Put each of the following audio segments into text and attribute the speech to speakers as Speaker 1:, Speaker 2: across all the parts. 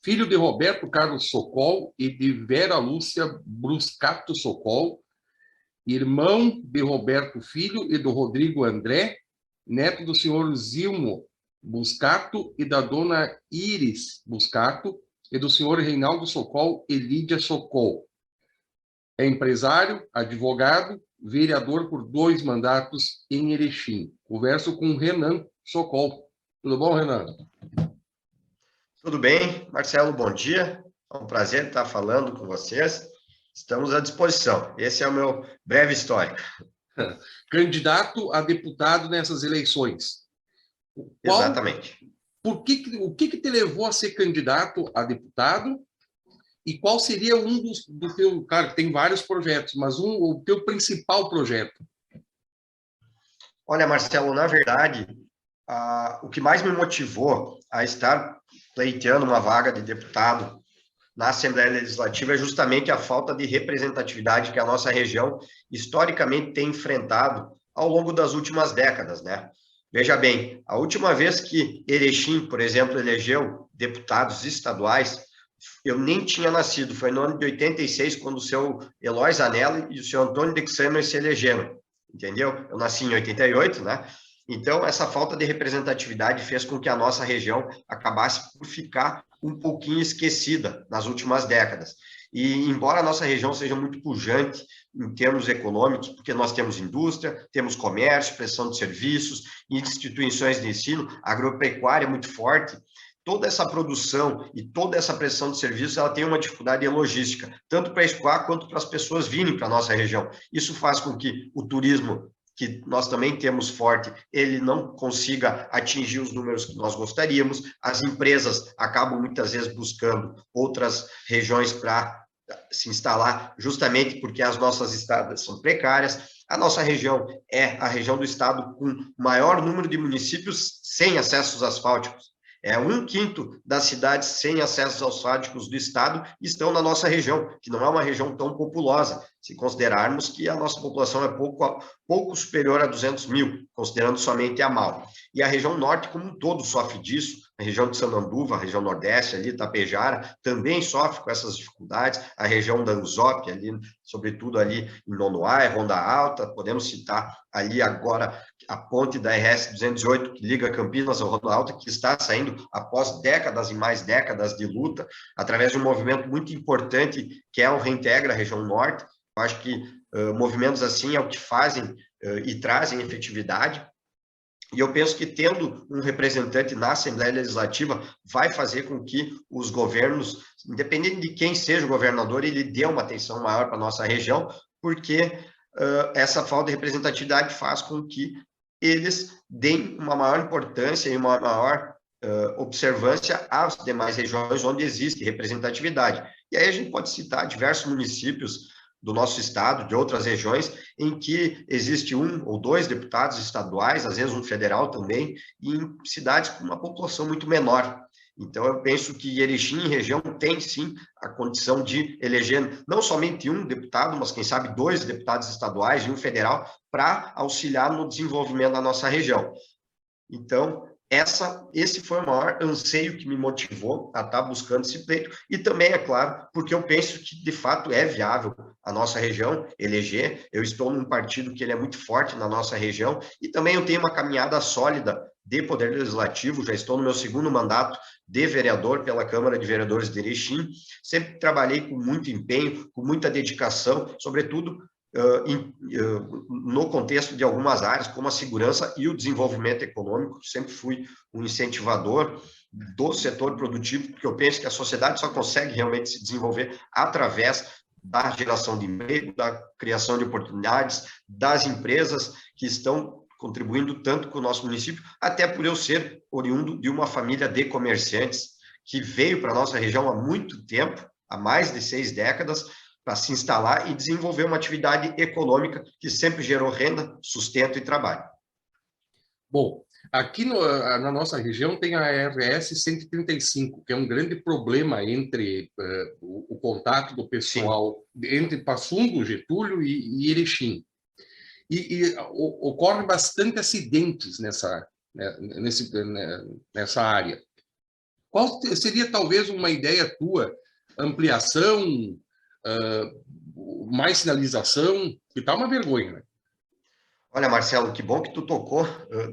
Speaker 1: filho de Roberto Carlos Sokol e de Vera Lúcia Bruscato Sokol, irmão de Roberto Filho e do Rodrigo André, neto do senhor Zilmo Buscato e da dona Iris Buscato, e do senhor Reinaldo Sokol e Lídia Sokol. É empresário, advogado, vereador por 2 mandatos em Erechim. Converso com Renan Sokol. Tudo bom, Renan?
Speaker 2: Tudo bem, Marcelo, bom dia. É um prazer estar falando com vocês. Estamos à disposição. Esse é o meu breve histórico.
Speaker 1: Candidato a deputado nessas eleições.
Speaker 2: Exatamente.
Speaker 1: O que te levou a ser candidato a deputado? E qual seria um do teu... Claro, tem vários projetos, mas o teu principal projeto?
Speaker 2: Olha, Marcelo, na verdade, o que mais me motivou a estar pleiteando uma vaga de deputado na Assembleia Legislativa é justamente a falta de representatividade que a nossa região historicamente tem enfrentado ao longo das últimas décadas, né? Veja bem, a última vez que Erechim, por exemplo, elegeu deputados estaduais, eu nem tinha nascido, foi no ano de 86, quando o seu Eloy Zanella e o seu Antônio de Xamer se elegeram, entendeu? Eu nasci em 88, né? Então, essa falta de representatividade fez com que a nossa região acabasse por ficar um pouquinho esquecida nas últimas décadas. E, embora a nossa região seja muito pujante em termos econômicos, porque nós temos indústria, temos comércio, prestação de serviços, instituições de ensino, agropecuária muito forte, toda essa produção e toda essa prestação de serviços, ela tem uma dificuldade logística, tanto para escoar quanto para as pessoas virem para a nossa região. Isso faz com que o turismo, que nós também temos forte, ele não consiga atingir os números que nós gostaríamos, as empresas acabam muitas vezes buscando outras regiões para se instalar, justamente porque as nossas estradas são precárias. A nossa região é a região do estado com maior número de municípios sem acessos asfálticos. 1/5 das cidades sem acessos asfálticos do estado estão na nossa região, que não é uma região tão populosa, se considerarmos que a nossa população é pouco superior a 200 mil, considerando somente a Mal. E a região norte como um todo sofre disso, a região de Sananduva, a região nordeste ali, Tapejara, também sofre com essas dificuldades, a região da Anzope, ali, sobretudo ali em Nonoai, Ronda Alta, podemos citar ali agora a ponte da RS 208, que liga Campinas ao Ronda Alta, que está saindo após décadas e mais décadas de luta, através de um movimento muito importante, que é o Reintegra, a região norte. Eu acho que movimentos assim é o que fazem e trazem efetividade. E eu penso que tendo um representante na Assembleia Legislativa vai fazer com que os governos, independente de quem seja o governador, ele dê uma atenção maior para a nossa região, porque essa falta de representatividade faz com que eles deem uma maior importância e uma maior observância às demais regiões onde existe representatividade. E aí a gente pode citar diversos municípios do nosso estado, de outras regiões, em que existe 1 ou 2 deputados estaduais, às vezes um federal também, e em cidades com uma população muito menor. Então, eu penso que Erechim, região, tem sim a condição de eleger não somente um deputado, mas quem sabe 2 deputados estaduais e um federal, para auxiliar no desenvolvimento da nossa região. Então, esse foi o maior anseio que me motivou a estar buscando esse pleito, e também, é claro, porque eu penso que, de fato, é viável a nossa região eleger. Eu estou num partido que ele é muito forte na nossa região, e também eu tenho uma caminhada sólida de poder legislativo, já estou no meu 2º mandato de vereador pela Câmara de Vereadores de Erechim, sempre trabalhei com muito empenho, com muita dedicação, sobretudo no contexto de algumas áreas, como a segurança e o desenvolvimento econômico. Sempre fui um incentivador do setor produtivo, porque eu penso que a sociedade só consegue realmente se desenvolver através da geração de emprego, da criação de oportunidades, das empresas que estão contribuindo tanto com o nosso município, até por eu ser oriundo de uma família de comerciantes que veio para a nossa região há muito tempo, há mais de 6 décadas, para se instalar e desenvolver uma atividade econômica que sempre gerou renda, sustento e trabalho.
Speaker 1: Bom, aqui na nossa região tem a RS 135, que é um grande problema entre o contato do pessoal entre Passo Fundo, Getúlio e Erechim. E ocorre bastante acidentes nessa área. Qual seria talvez uma ideia tua? Ampliação, mais sinalização? Que tá uma vergonha, né?
Speaker 2: Olha, Marcelo, que bom que tu tocou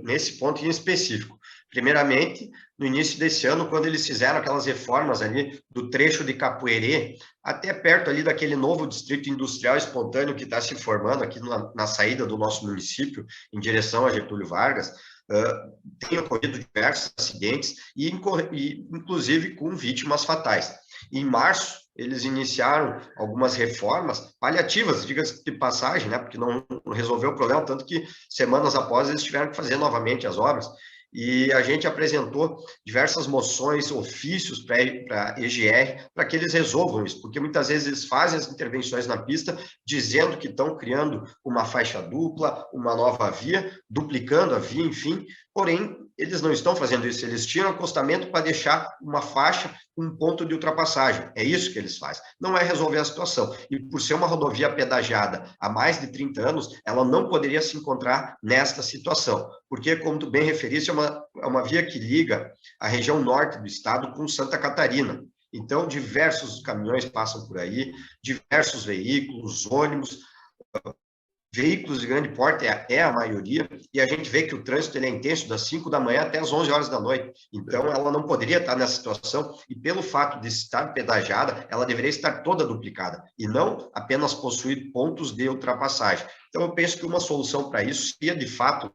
Speaker 2: nesse ponto em específico. Primeiramente, no início desse ano, quando eles fizeram aquelas reformas ali do trecho de Capoeirê, até perto ali daquele novo distrito industrial espontâneo que está se formando aqui na saída do nosso município, em direção a Getúlio Vargas, tem ocorrido diversos acidentes, e inclusive com vítimas fatais. Em março, eles iniciaram algumas reformas paliativas, diga-se de passagem, né, porque não resolveu o problema, tanto que semanas após eles tiveram que fazer novamente as obras, e a gente apresentou diversas moções, ofícios para a EGR, para que eles resolvam isso, porque muitas vezes eles fazem as intervenções na pista, dizendo que estão criando uma faixa dupla, uma nova via, duplicando a via, enfim, porém, eles não estão fazendo isso, eles tiram acostamento para deixar uma faixa, um ponto de ultrapassagem, é isso que eles fazem, não é resolver a situação, e por ser uma rodovia pedagiada há mais de 30 anos, ela não poderia se encontrar nesta situação, porque, como tu bem referiste, é uma via que liga a região norte do estado com Santa Catarina, então diversos caminhões passam por aí, diversos veículos, ônibus, veículos de grande porte é a maioria, e a gente vê que o trânsito ele é intenso das 5 da manhã até as 11 horas da noite. Então, ela não poderia estar nessa situação, e pelo fato de estar pedagiada, ela deveria estar toda duplicada, e não apenas possuir pontos de ultrapassagem. Então, eu penso que uma solução para isso seria, de fato,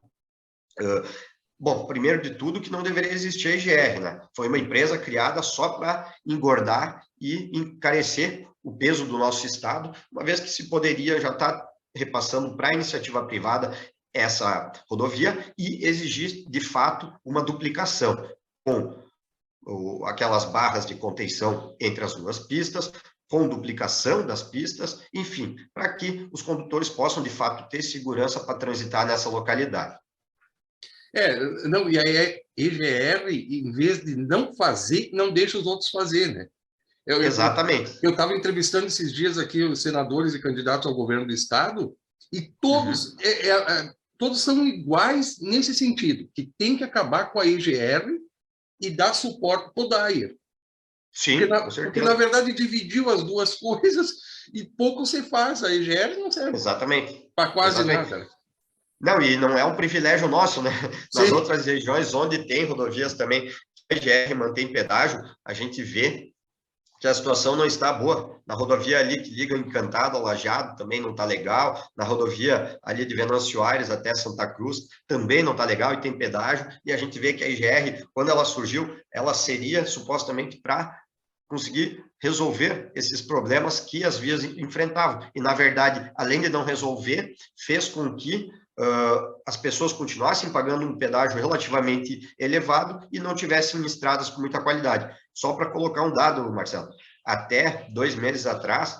Speaker 2: bom, primeiro de tudo, que não deveria existir a EGR, né? Foi uma empresa criada só para engordar e encarecer o peso do nosso estado, uma vez que se poderia já estar repassando para a iniciativa privada essa rodovia e exigir, de fato, uma duplicação com aquelas barras de contenção entre as duas pistas, com duplicação das pistas, enfim, para que os condutores possam, de fato, ter segurança para transitar nessa localidade.
Speaker 1: Não, e aí a EGR, em vez de não fazer, não deixa os outros fazer, né?
Speaker 2: Exatamente.
Speaker 1: Eu estava entrevistando esses dias aqui os senadores e candidatos ao governo do estado, e todos, todos são iguais nesse sentido, que tem que acabar com a EGR e dar suporte para o DAIR.
Speaker 2: Sim, com certeza.
Speaker 1: Porque, na verdade, dividiu as duas coisas e pouco se faz. A EGR não serve para quase nada.
Speaker 2: Não, e não é um privilégio nosso, né? Nas outras regiões onde tem rodovias também, a EGR mantém pedágio, a gente vê que a situação não está boa. Na rodovia ali que liga Encantado ao Lajeado também não está legal. Na rodovia ali de Venâncio Aires até Santa Cruz também não está legal e tem pedágio. E a gente vê que a EGR, quando ela surgiu, ela seria supostamente para conseguir resolver esses problemas que as vias enfrentavam. E, na verdade, além de não resolver, fez com que as pessoas continuassem pagando um pedágio relativamente elevado e não tivessem estradas com muita qualidade. Só para colocar um dado, Marcelo, até 2 meses atrás,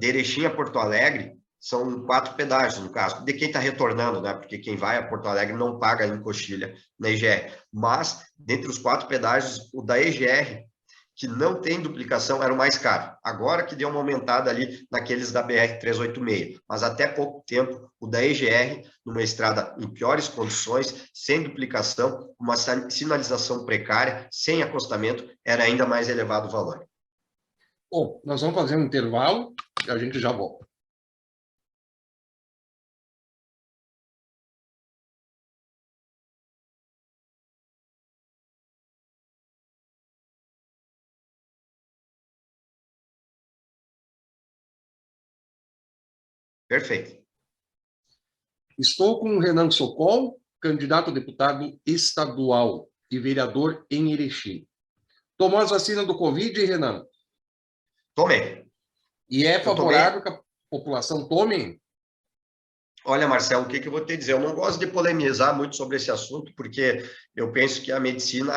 Speaker 2: de Erechim a Porto Alegre, são 4 pedágios, no caso, de quem está retornando, né? Porque quem vai a Porto Alegre não paga em coxilha na EGR. Mas, dentre os 4 pedágios, o da EGR, que não tem duplicação, era o mais caro. Agora que deu uma aumentada ali naqueles da BR-386, mas até pouco tempo, o da EGR, numa estrada em piores condições, sem duplicação, uma sinalização precária, sem acostamento, era ainda mais elevado o valor.
Speaker 1: Bom, nós vamos fazer um intervalo e a gente já volta.
Speaker 2: Perfeito.
Speaker 1: Estou com o Renan Socol, candidato a deputado estadual e vereador em Erechim. Tomou as vacinas do Covid, Renan?
Speaker 2: Tomei.
Speaker 1: E é favorável que a população tome?
Speaker 2: Olha, Marcelo, o que eu vou te dizer? Eu não gosto de polemizar muito sobre esse assunto, porque eu penso que a medicina,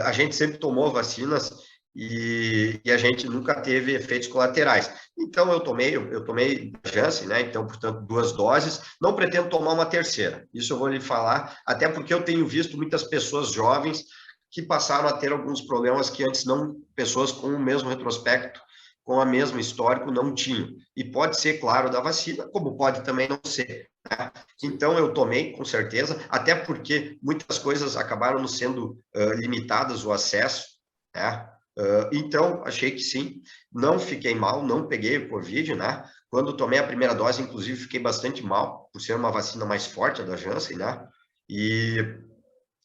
Speaker 2: a gente sempre tomou vacinas e a gente nunca teve efeitos colaterais. Então, eu tomei Janssen, né? Então, portanto, 2 doses. Não pretendo tomar uma terceira. Isso eu vou lhe falar, até porque eu tenho visto muitas pessoas jovens que passaram a ter alguns problemas que antes não, pessoas com o mesmo retrospecto, com a mesma histórico não tinham. E pode ser, claro, da vacina, como pode também não ser, né? Então, eu tomei, com certeza, até porque muitas coisas acabaram nos sendo limitadas, o acesso, né? Então, achei que sim, não fiquei mal, não peguei o Covid, né? Quando tomei a primeira dose, inclusive, fiquei bastante mal, por ser uma vacina mais forte, a da Janssen, né?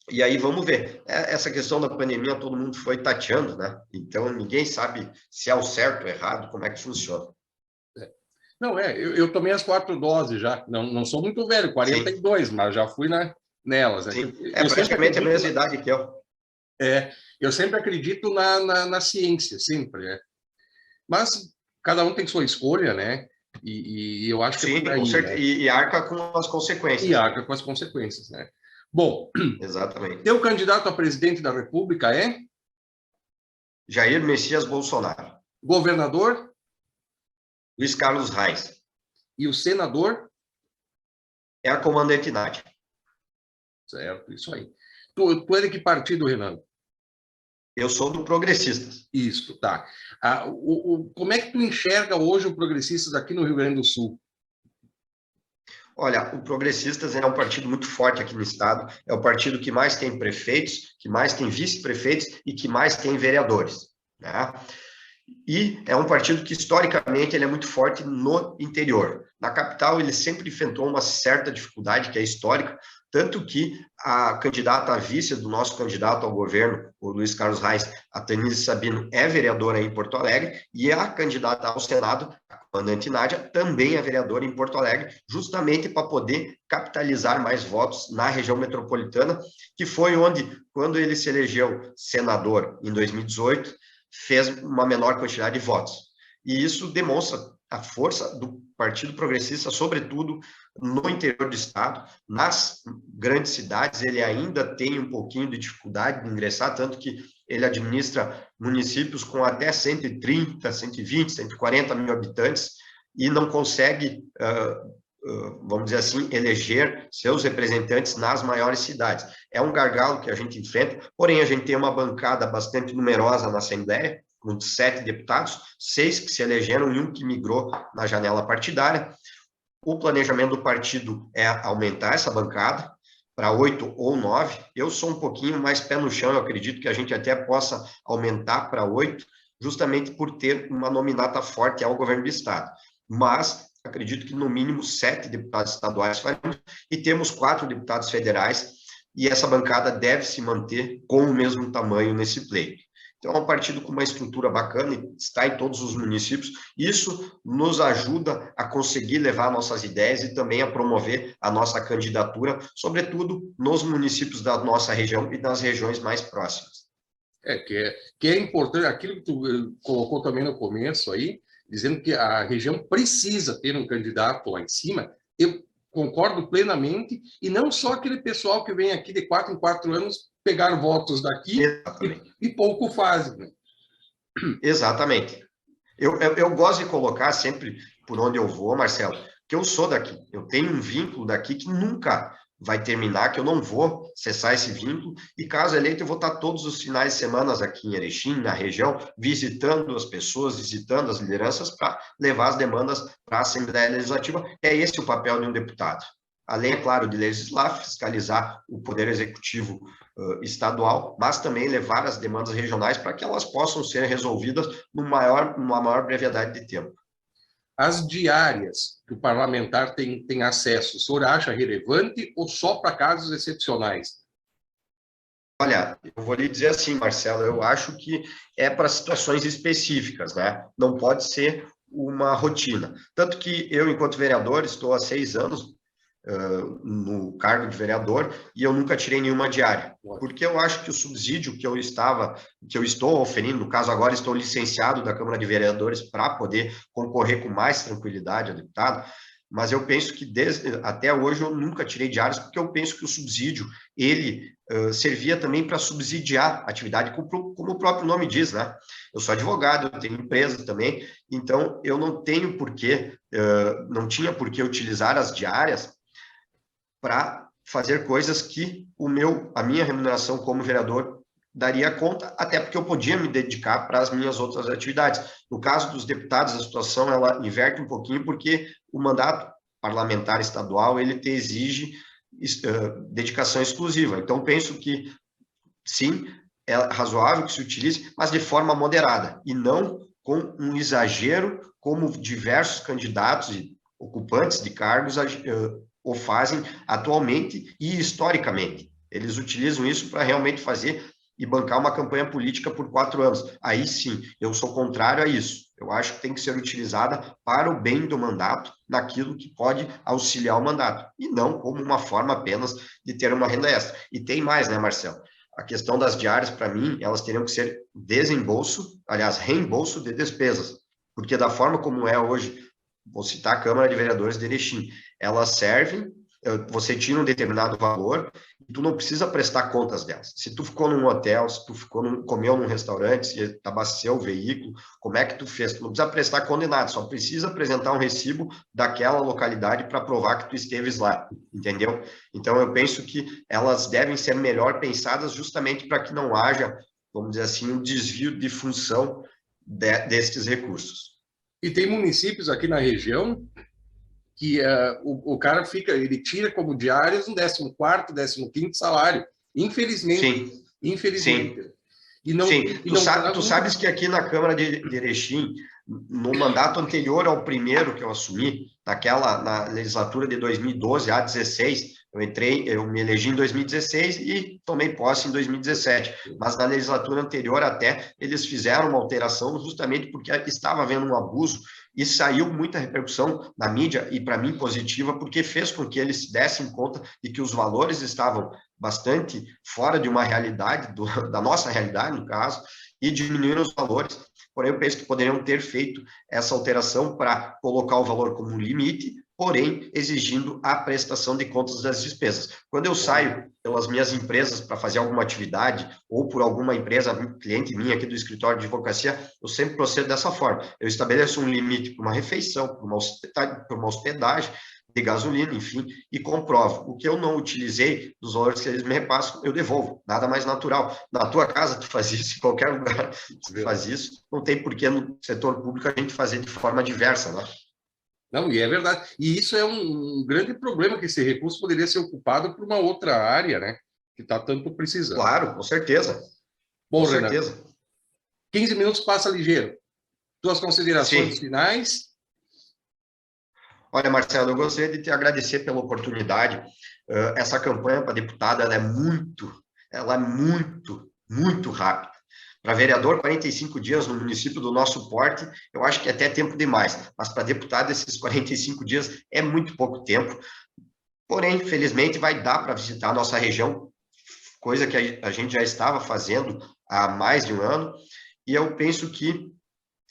Speaker 2: E aí vamos ver. Essa questão da pandemia, todo mundo foi tateando, né? Então, ninguém sabe se é o certo ou errado, como é que funciona.
Speaker 1: Não, eu tomei as 4 doses já. Não sou muito velho,
Speaker 2: Sim,
Speaker 1: 42, mas já fui nelas, né?
Speaker 2: sim. É
Speaker 1: Eu sempre
Speaker 2: praticamente a
Speaker 1: acredito,
Speaker 2: mesma idade que eu.
Speaker 1: eu sempre acredito na ciência, sempre, né? Mas cada um tem sua escolha, né? E eu acho que é
Speaker 2: Sim,
Speaker 1: por
Speaker 2: com
Speaker 1: aí,
Speaker 2: certeza.
Speaker 1: né?
Speaker 2: E arca com as
Speaker 1: E
Speaker 2: consequências.
Speaker 1: arca com as consequências, né? Bom,
Speaker 2: Exatamente.
Speaker 1: teu candidato a presidente da República é
Speaker 2: Jair Messias Bolsonaro.
Speaker 1: governador
Speaker 2: Luiz Carlos Reis.
Speaker 1: e o senador,
Speaker 2: É a comandante Nádia.
Speaker 1: certo? Isso aí. Tu é de que partido, Renan?
Speaker 2: Eu sou do Progressistas.
Speaker 1: Isso, tá. Como é que tu enxerga hoje o Progressistas aqui no Rio Grande do Sul?
Speaker 2: Olha, o Progressistas é um partido muito forte aqui no estado, é o partido que mais tem prefeitos, que mais tem vice-prefeitos e que mais tem vereadores, né? E é um partido que, historicamente, ele é muito forte no interior. Na capital, ele sempre enfrentou uma certa dificuldade, que é histórica, tanto que a candidata a vice do nosso candidato ao governo, o Luiz Carlos Reis, a Tanise Sabino, é vereadora em Porto Alegre, e a candidata ao Senado, a comandante Nádia, também é vereadora em Porto Alegre, justamente para poder capitalizar mais votos na região metropolitana, que foi onde, quando ele se elegeu senador em 2018, fez uma menor quantidade de votos. E isso demonstra a força do Partido Progressista, sobretudo no interior do estado. Nas grandes cidades, ele ainda tem um pouquinho de dificuldade de ingressar, tanto que ele administra municípios com até 130, 120, 140 mil habitantes e não consegue, vamos dizer assim, eleger seus representantes nas maiores cidades. É um gargalo que a gente enfrenta, porém a gente tem uma bancada bastante numerosa na Assembleia, com 7 deputados, 6 que se elegeram e um que migrou na janela partidária. O planejamento do partido é aumentar essa bancada para 8 ou 9. Eu sou um pouquinho mais pé no chão, eu acredito que a gente até possa aumentar para 8, justamente por ter uma nominata forte ao governo do Estado. Mas acredito que no mínimo 7 deputados estaduais faremos e temos 4 deputados federais, e essa bancada deve se manter com o mesmo tamanho nesse pleito. Então, é um partido com uma estrutura bacana e está em todos os municípios. Isso nos ajuda a conseguir levar nossas ideias e também a promover a nossa candidatura, sobretudo nos municípios da nossa região e das regiões mais próximas.
Speaker 1: Que é importante, aquilo que tu colocou também no começo aí, dizendo que a região precisa ter um candidato lá em cima, eu concordo plenamente, e não só aquele pessoal que vem aqui de 4 em 4 anos pegar votos daqui e pouco fazem, né?
Speaker 2: Exatamente. Eu gosto de colocar sempre por onde eu vou, Marcelo, que eu sou daqui. Eu tenho um vínculo daqui que nunca vai terminar, que eu não vou cessar esse vínculo. E caso eleito, eu vou estar todos os finais de semana aqui em Erechim, na região, visitando as pessoas, visitando as lideranças para levar as demandas para a Assembleia Legislativa. É esse o papel de um deputado. Além, é claro, de legislar, fiscalizar o Poder Executivo estadual, mas também levar as demandas regionais para que elas possam ser resolvidas numa maior brevidade de tempo.
Speaker 1: As diárias que o parlamentar tem acesso, o senhor acha relevante ou só para casos excepcionais?
Speaker 2: Olha, eu vou lhe dizer assim, Marcelo, eu acho que é para situações específicas, né? Não pode ser uma rotina. Tanto que eu, enquanto vereador, estou há 6 anos no cargo de vereador e eu nunca tirei nenhuma diária, porque eu acho que o subsídio que eu estou oferindo, no caso agora estou licenciado da Câmara de Vereadores para poder concorrer com mais tranquilidade a deputado, mas eu penso que até hoje eu nunca tirei diárias, porque eu penso que o subsídio, ele servia também para subsidiar a atividade, como o próprio nome diz, né? Eu sou advogado, eu tenho empresa também, então eu não tenho porquê, não tinha por que utilizar as diárias para fazer coisas que a minha remuneração como vereador daria conta, até porque eu podia me dedicar para as minhas outras atividades. No caso dos deputados, a situação ela inverte um pouquinho, porque o mandato parlamentar estadual ele te exige dedicação exclusiva. Então, penso que, sim, é razoável que se utilize, mas de forma moderada, e não com um exagero, como diversos candidatos e ocupantes de cargos o fazem atualmente e historicamente. Eles utilizam isso para realmente fazer e bancar uma campanha política por 4 anos. Aí sim, eu sou contrário a isso. Eu acho que tem que ser utilizada para o bem do mandato, naquilo que pode auxiliar o mandato, e não como uma forma apenas de ter uma renda extra. E tem mais, né, Marcelo? A questão das diárias, para mim, elas teriam que ser desembolso, aliás, reembolso de despesas, porque da forma como é hoje, vou citar a Câmara de Vereadores de Erechim, elas servem, você tira um determinado valor e tu não precisa prestar contas delas. Se tu ficou num hotel, se tu comeu num restaurante, se abasteceu o veículo, como é que tu fez? Tu não precisa prestar conta de nada, só precisa apresentar um recibo daquela localidade para provar que tu esteves lá, entendeu? Então, eu penso que elas devem ser melhor pensadas justamente para que não haja, vamos dizer assim, um desvio de função destes recursos.
Speaker 1: E tem municípios aqui na região que o cara ele tira como diários um 14º, 15º salário. Infelizmente.
Speaker 2: Sim.
Speaker 1: Infelizmente.
Speaker 2: Sim.
Speaker 1: E não,
Speaker 2: Sim,
Speaker 1: e não
Speaker 2: tu sabes que aqui na Câmara de Erechim, no mandato anterior ao primeiro que eu assumi, na legislatura de 2012 a 16, eu me elegi em 2016 e tomei posse em 2017, mas na legislatura anterior até eles fizeram uma alteração justamente porque estava havendo um abuso e saiu muita repercussão na mídia, e para mim positiva, porque fez com que eles se dessem conta de que os valores estavam bastante fora de uma realidade, da nossa realidade, no caso, e diminuíram os valores. Porém, eu penso que poderiam ter feito essa alteração para colocar o valor como um limite, porém, exigindo a prestação de contas das despesas. Quando eu saio pelas minhas empresas para fazer alguma atividade, ou por alguma empresa, cliente minha aqui do escritório de advocacia, eu sempre procedo dessa forma. Eu estabeleço um limite para uma refeição, para uma hospedagem, de gasolina, enfim, e comprovo. O que eu não utilizei dos valores que eles me repassam, eu devolvo. Nada mais natural. Na tua casa tu faz isso, em qualquer lugar tu faz isso. Não tem por que no setor público a gente fazer de forma diversa, né?
Speaker 1: Não, e é verdade. E isso é um grande problema, que esse recurso poderia ser ocupado por uma outra área, né? Que está tanto precisando.
Speaker 2: Claro, com certeza.
Speaker 1: Bom,
Speaker 2: Com
Speaker 1: Renan,
Speaker 2: certeza.
Speaker 1: 15 minutos passa ligeiro. Tuas considerações
Speaker 2: Sim.
Speaker 1: finais?
Speaker 2: Olha, Marcelo, eu gostaria de te agradecer pela oportunidade. Essa campanha para deputado, ela é muito rápida. Para vereador, 45 dias no município do nosso porte, eu acho que é até tempo demais. Mas para deputado, esses 45 dias é muito pouco tempo. Porém, felizmente, vai dar para visitar a nossa região, coisa que a gente já estava fazendo há mais de um ano. E eu penso que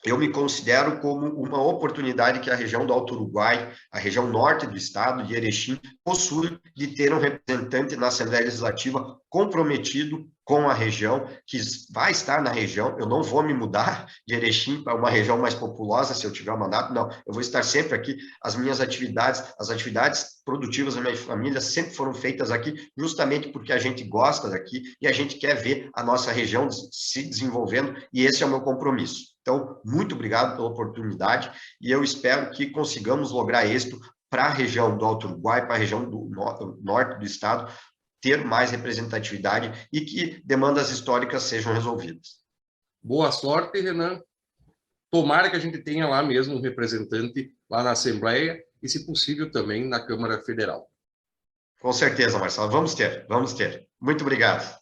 Speaker 2: eu me considero como uma oportunidade que a região do Alto Uruguai, a região norte do estado de Erechim, possui de ter um representante na Assembleia Legislativa comprometido com a região, que vai estar na região. Eu não vou me mudar de Erechim para uma região mais populosa se eu tiver um mandato, não. Eu vou estar sempre aqui. As minhas atividades, as atividades produtivas da minha família sempre foram feitas aqui, justamente porque a gente gosta daqui e a gente quer ver a nossa região se desenvolvendo, e esse é o meu compromisso. Então, muito obrigado pela oportunidade e eu espero que consigamos lograr êxito para a região do Alto Uruguai, para a região do norte do estado, ter mais representatividade e que demandas históricas sejam resolvidas.
Speaker 1: Boa sorte, Renan. Tomara que a gente tenha lá mesmo um representante lá na Assembleia e, se possível, também na Câmara Federal.
Speaker 2: Com certeza, Marcelo. Vamos ter, vamos ter. Muito obrigado.